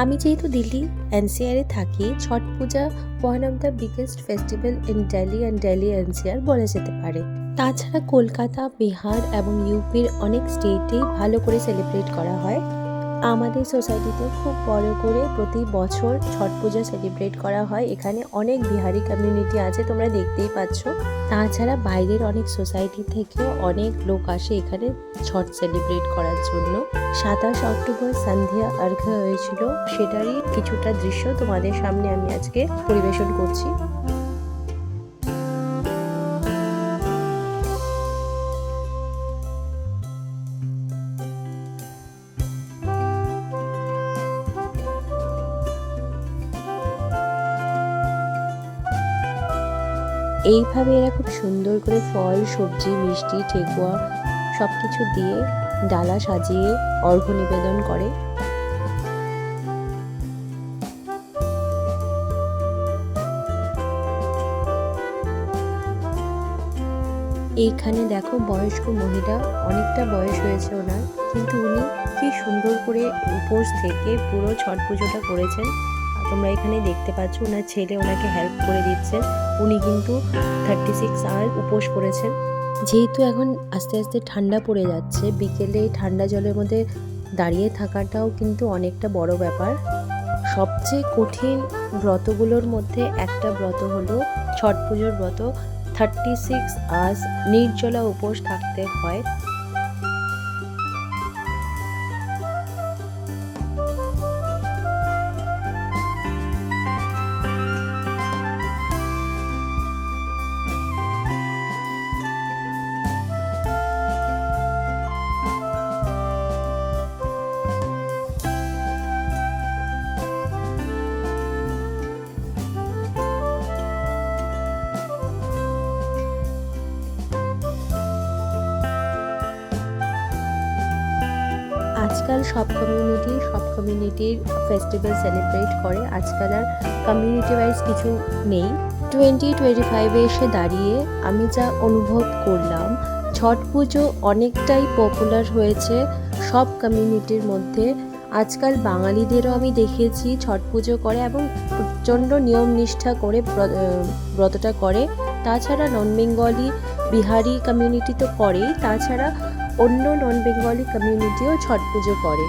আমি যেহেতু দিল্লি এনসিআরে থাকি, Chhath Puja one of the biggest festival in Delhi and Delhi NCR বলা যেতে পারে। তাছাড়া কলকাতা, বিহার এবং ইউপির অনেক স্টেটেই ভালো করে সেলিব্রেট করা হয়। আমাদের সোসাইটিতেও খুব বড় করে প্রতি বছর ছট পূজা সেলিব্রেট করা হয়। এখানে অনেক বিহারি কমিউনিটি আছে, তোমরা দেখতেই পাচ্ছ। তাছাড়া বাইরের অনেক সোসাইটি থেকেও অনেক লোক আসে এখানে ছট সেলিব্রেট করার জন্য। 27 অক্টোবর সন্ধ্যা অর্ঘ্য হয়েছিল, সেটারই কিছুটা দৃশ্য তোমাদের সামনে আমি আজকে পরিবেশন করছি। এইভাবে এরা খুব সুন্দর করে ফল, সবজি, মিষ্টি, ঠেকুয়া সব কিছু দিয়ে ডালা সাজিয়ে অর্ঘ্য নিবেদন করে। এইখানে দেখো বয়স্ক মহিলা, অনেকটা বয়স হয়েছে ওনার, কিন্তু উনি কি সুন্দর করে উপোস থেকে পুরো ছট পুজোটা করেছেন। তোমরা এখানে দেখতে পাচ্ছ ওনার ছেলে ওনাকে হেল্প করে দিচ্ছেন। উনি কিন্তু 36 আওয়ার উপোস করেছেন। যেহেতু এখন আস্তে আস্তে ঠান্ডা পড়ে যাচ্ছে, বিকেলে ঠান্ডা জলের মধ্যে দাঁড়িয়ে থাকাটাও কিন্তু অনেকটা বড় ব্যাপার। সবচেয়ে কঠিন ব্রতগুলোর মধ্যে একটা ব্রত হলো ছট পুজোর ব্রত। 36 আওয়ার্স নির্জলা উপোস থাকতে হয়। আজকাল সব কমিউনিটির ফেস্টিভ্যাল সেলিব্রেট করে। আজকাল আর কমিউনিটি ওয়াইজ কিছু নেই। 2025-এ এসে দাঁড়িয়ে আমি যা অনুভব করলাম, ছট পুজো অনেকটাই পপুলার হয়েছে সব কমিউনিটির মধ্যে। আজকাল বাঙালিদেরও আমি দেখেছি ছট পুজো করে এবং প্রচণ্ড নিয়ম নিষ্ঠা করে ব্রতটা করে। তাছাড়া নন বেঙ্গলি, বিহারি কমিউনিটি তো করেই, তাছাড়া অন্য নন বেঙ্গলি কমিউনিটিও ছট পুজো করে।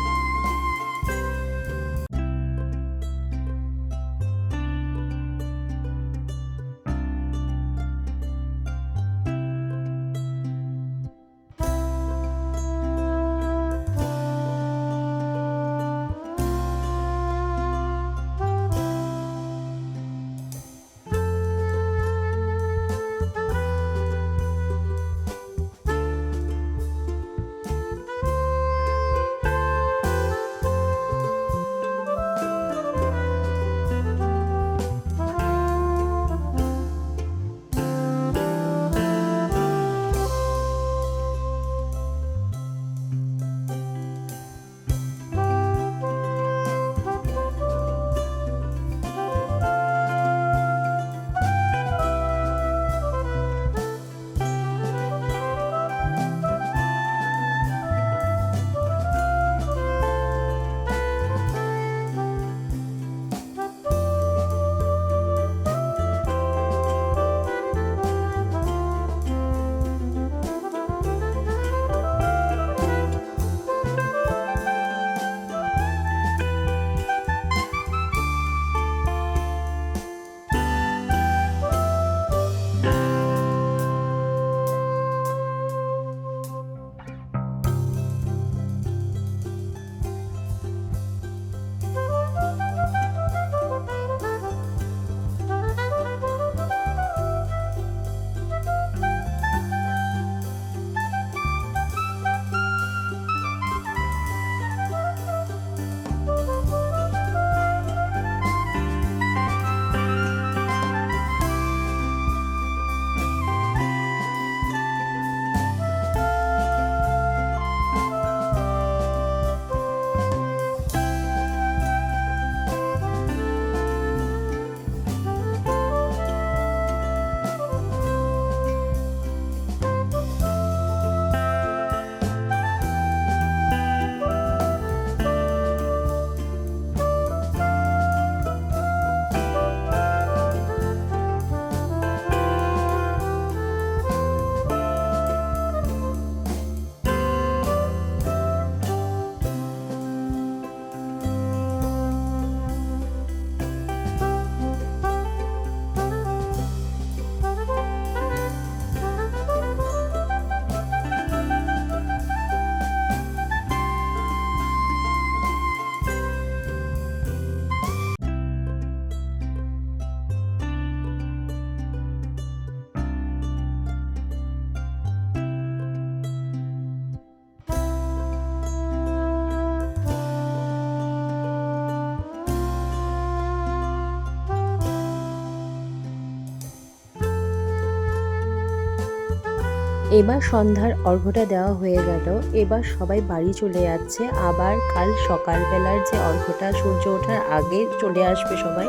এবার সন্ধ্যার অর্ঘ্যটা দেওয়া হয়ে গেল, এবার সবাই বাড়ি চলে যাচ্ছে। আবার কাল সকালবেলার যে অর্ঘ্যটা সূর্য ওঠার আগে চলে আসবে সবাই।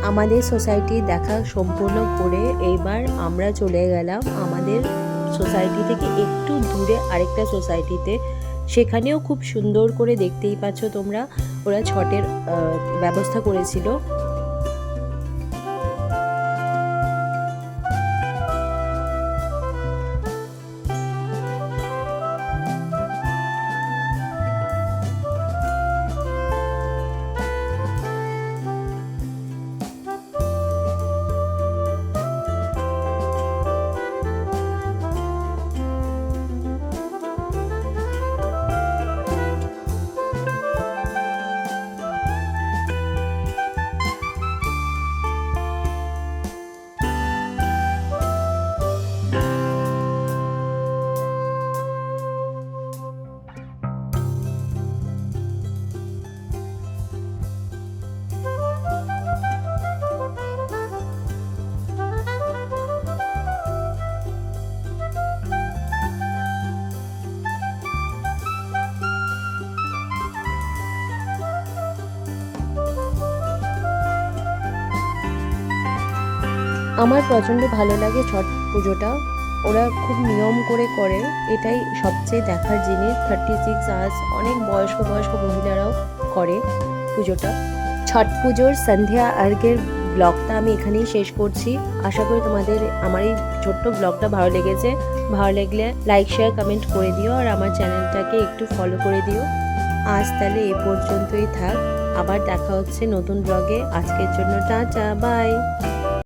আমাদের সোসাইটি দেখা সম্পূর্ণ করে এইবার আমরা চলে গেলাম আমাদের সোসাইটি থেকে একটু দূরে আরেকটা সোসাইটিতে। সেখানেও খুব সুন্দর করে, দেখতেই পাচ্ছ তোমরা, ওরা ছটের ব্যবস্থা করেছিল। আমার প্রচণ্ড ভালো লাগে ছট পুজোটা। ওরা খুব নিয়ম করে করে, এটাই সবচেয়ে দেখার জিনিস। 36 আওয়ার্স অনেক বয়স্ক বয়স্ক মহিলারাও করে পুজোটা। ছট পুজোর সন্ধ্যা আর্ঘের ব্লগটা আমি এখানেই শেষ করছি। আশা করি তোমাদের আমার এই ছোট্ট ব্লগটা ভালো লেগেছে। ভালো লাগলে লাইক শেয়ার কমেন্ট করে দিও, আর আমার চ্যানেলটাকে একটু ফলো করে দিও। আজ তাহলে এ পর্যন্তই থাক, আবার দেখা হচ্ছে নতুন ব্লগে। আজকের জন্য টাটা, বাই।